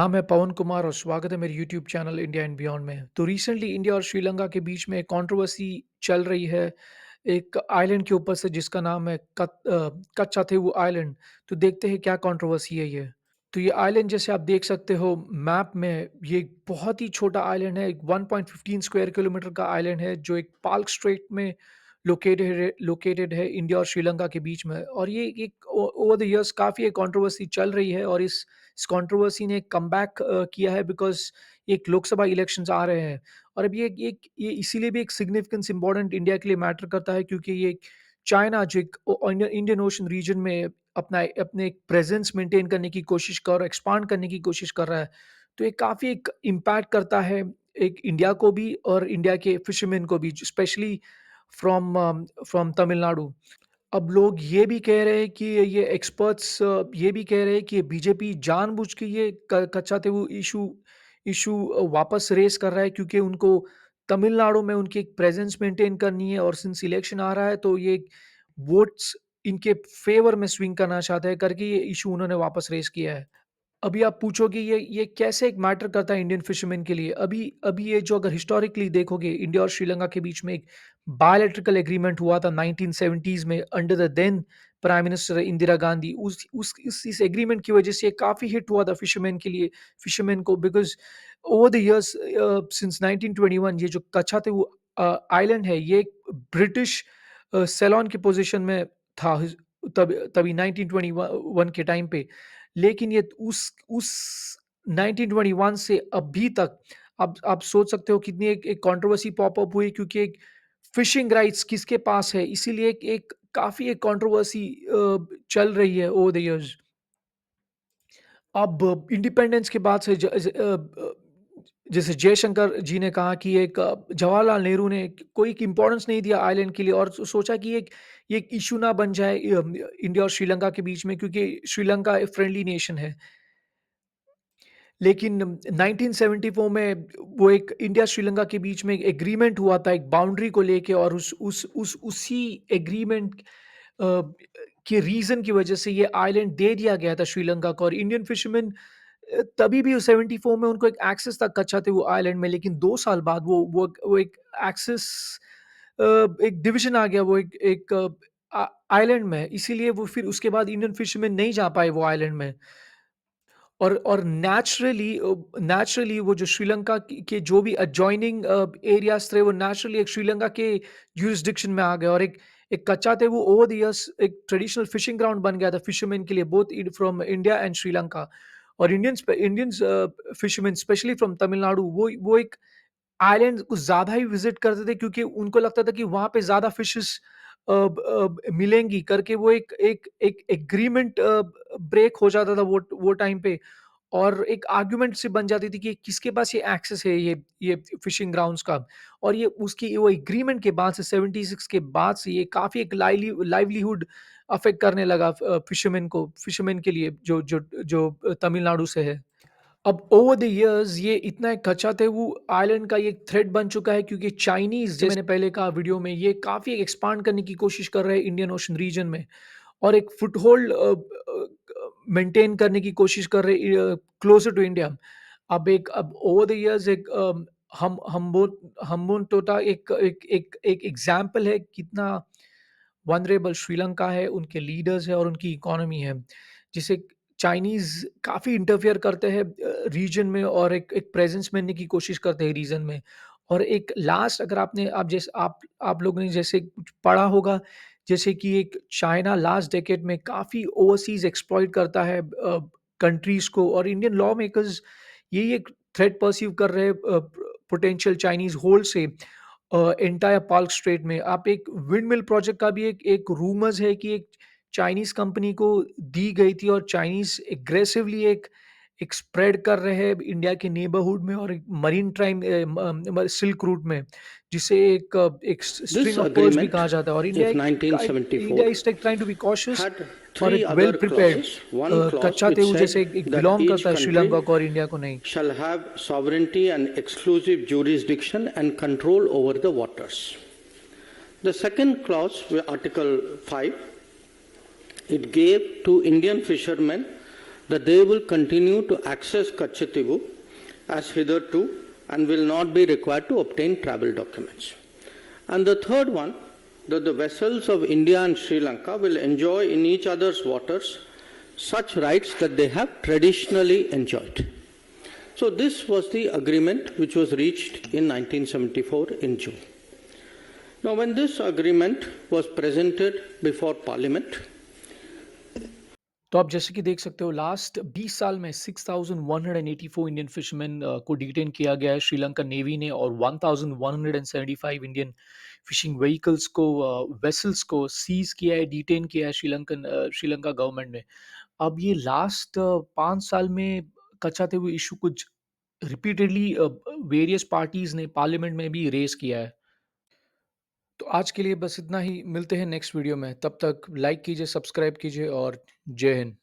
नाम है पवन कुमार और स्वागत है मेरे YouTube channel India and beyond में। तो रिसेंटली इंडिया और श्रीलंका के बीच में कंट्रोवर्सी चल रही है एक आइलैंड के ऊपर से जिसका नाम है कच्चाथेवु आइलैंड। तो देखते हैं क्या कंट्रोवर्सी है ये। तो ये आइलैंड जैसे आप देख सकते हो मैप में, ये एक बहुत ही छोटा आइलैंड है। एक 1.15 स्क्वायर किलोमीटर का आइलैंड है जो एक पाल्क स्ट्रेट में लोकेटेड है इंडिया और श्रीलंका के बीच में। और ये एक ओवर द इयर्स काफ़ी एक कंट्रोवर्सी चल रही है और इस कंट्रोवर्सी ने कमबैक किया है बिकॉज़ एक लोकसभा इलेक्शंस आ रहे हैं। और अब ये इसीलिए भी एक सिग्निफिकेंस इम्पोर्टेंट इंडिया के लिए मैटर करता है क्योंकि ये चाइना जो एक इंडियन ओशन रीजन में अपने एक प्रेजेंस मेंटेन करने की कोशिश कर एक्सपांड करने की कोशिश कर रहा है। तो ये काफ़ी एक इम्पैक्ट करता है एक इंडिया को भी और इंडिया के फिशरमैन को भी, स्पेशली फ्रॉम तमिलनाडु। अब लोग ये भी कह रहे हैं कि ये एक्सपर्ट्स ये भी कह रहे हैं कि बीजेपी जानबूझ के ये कच्चा तेलुगु इशू इशू वापस रेस कर रहा है क्योंकि उनको तमिलनाडु में उनकी एक प्रेजेंस मेंटेन करनी है और सिंस इलेक्शन आ रहा है तो ये वोट्स इनके फेवर में स्विंग करना चाहते हैं करके ये इशू उन्होंने वापस रेस किया है। अभी आप पूछोगे ये कैसे एक मैटर करता है इंडियन फिशरमैन के लिए? अभी अभी ये जो अगर हिस्टोरिकली देखोगे इंडिया और श्रीलंका के बीच में एक बायलैटरल एग्रीमेंट हुआ था 1970s में under the then prime minister Indira Gandhi. उस इस एग्रीमेंट की वजह से ये काफ़ी हिट हुआ था फिशरमैन के लिए, फिशरमैन को, because over the years since 1921 ये जो कच्छातेउ आइलैंड है ये ब्रिटिश सेलोन की पोज़ीशन में था तभी 1921 के टाइम पे। लेकिन ये उस 1921 से अभी तक आप सोच सकते हो कितनी एक कंट्रोवर्सी पॉप अप हुई क्योंकि एक फिशिंग राइट्स किसके पास है, इसीलिए एक काफ़ी एक कंट्रोवर्सी चल रही है ओवर द इयर्स। अब इंडिपेंडेंस के बाद से जैसे जयशंकर जी ने कहा कि जवाहरलाल नेहरू ने कोई एक इम्पोर्टेंस नहीं दिया आइलैंड के लिए और सोचा कि ये एक इशू ना बन जाए इंडिया और श्रीलंका के बीच में क्योंकि श्रीलंका एक फ्रेंडली नेशन है। लेकिन 1974 में वो एक इंडिया श्रीलंका के बीच में एक एग्रीमेंट हुआ था एक बाउंड्री को लेके और उसी एग्रीमेंट के रीज़न की वजह से ये आइलैंड दे दिया गया था श्रीलंका को। और इंडियन फिशरमैन तभी भी 74 में उनको एक एक्सेस था कच्चा थे वो आइलैंड में, लेकिन 2 साल बाद वो एक एक्सेस एक डिवीज़न आ गया वो आइलैंड में। इसीलिए वो फिर उसके बाद इंडियन फिशरमैन नहीं जा पाए वो आइलैंड में। और नेचुरली वो जो श्रीलंका के जो भी एडजॉइनिंग एरियाज़ थे वो नेचुरली एक श्रीलंका के ज्यूरिसडिक्शन में आ गए और एक कच्चा थे वो ओवर द इयर्स एक ट्रेडिशनल फिशिंग ग्राउंड बन गया था फिशरमैन के लिए both from India and Sri. और Indians fisherman specially from Tamil Nadu वो एक आइलैंड कुछ ज़्यादा ही विज़िट करते थे क्योंकि उनको लगता था कि वहाँ पे ज़्यादा फिशेस मिलेंगी करके वो एक एग्रीमेंट ब्रेक हो जाता था वो टाइम पे। और एक आर्गुमेंट सी बन जाती थी कि किसके पास ये एक्सेस है ये फिशिंग ग्राउंड्स का। और ये उसकी वो एग्रीमेंट के बाद से 76 के बाद से ये काफ़ी एक लाइवलीहुड अफ़ेक्ट करने लगा फिशरमैन के लिए जो तमिलनाडु से है। अब ओवर द इयर्स ये इतना एक खचा थे वो आइलैंड का ये एक थ्रेट बन चुका है क्योंकि चाइनीज़ जैसे मैंने पहले कहा वीडियो में ये काफ़ी एक्सपांड करने की कोशिश कर रहे हैं इंडियन ओशन रीजन में और एक फुटहोल्ड मेंटेन करने की कोशिश कर रहे क्लोजर टू इंडिया। अब ओवर द इयर्स एक हम टोटा एक एग्जाम्पल है कितना वनरेबल श्रीलंका है, उनके लीडर्स है और उनकी इकोनॉमी है, जिसे चाइनीज़ काफ़ी इंटरफियर करते हैं रीजन में और एक प्रेजेंस बनने की कोशिश करते हैं रीजन में। और एक लास्ट अगर आपने आप जैसे आप लोगों ने जैसे कुछ पढ़ा होगा, जैसे कि एक चाइना लास्ट डेकेड में काफ़ी ओवरसीज़ एक्सप्लॉइट करता है कंट्रीज़ को और इंडियन लॉ मेकर्स यही एक थ्रेट पर्सीव कर रहे हैं पोटेंशियल चाइनीज़ होल्ड से एंटायर पाल्क स्ट्रेट में। आप एक विंड मिल प्रोजेक्ट का भी एक रूमर्स है कि एक चाइनीज़ कंपनी को दी गई थी और चाइनीज़ एग्रेसिवली एक स्प्रेड कर रहे हैं इंडिया के नेबरहुड में और एक मरीन टाइम सिल्क रूट में, जिसे एक This स्ट्रिंग ऑफ पर्ल्स भी agreement कहा जाता है। और of 1974 India is trying to be cautious had और three एक other well prepared clauses. One clause कच्चा which तेऊ said जैसे एक that बिलोंग each करता है country श्रीलंका को और इंडिया को नहीं। shall have sovereignty and exclusive jurisdiction and control over the waters. The second clause, Article 5, it gave to Indian fishermen that they will continue to access Kachatibu as hitherto and will not be required to obtain travel documents. And the third one, that the vessels of India and Sri Lanka will enjoy in each other's waters such rights that they have traditionally enjoyed. So this was the agreement which was reached in 1974 in June. Now when this agreement was presented before Parliament, तो आप जैसे कि देख सकते हो last 20 साल में 6184 Indian fisherman को डिटेन किया गया है श्रीलंका नेवी ने और 1175 इंडियन फिशिंग व्हीकल्स को वेसल्स को सीज किया है डिटेन किया है श्रीलंका गवर्नमेंट ने। अब ये लास्ट 5 साल में कचाते हुए इशू कुछ रिपीटेडली वेरियस पार्टीज ने पार्लियामेंट में भी रेज किया है। तो आज के लिए बस इतना ही, मिलते हैं नेक्स्ट वीडियो में, तब तक लाइक कीजिए, सब्सक्राइब कीजिए और जय हिंद।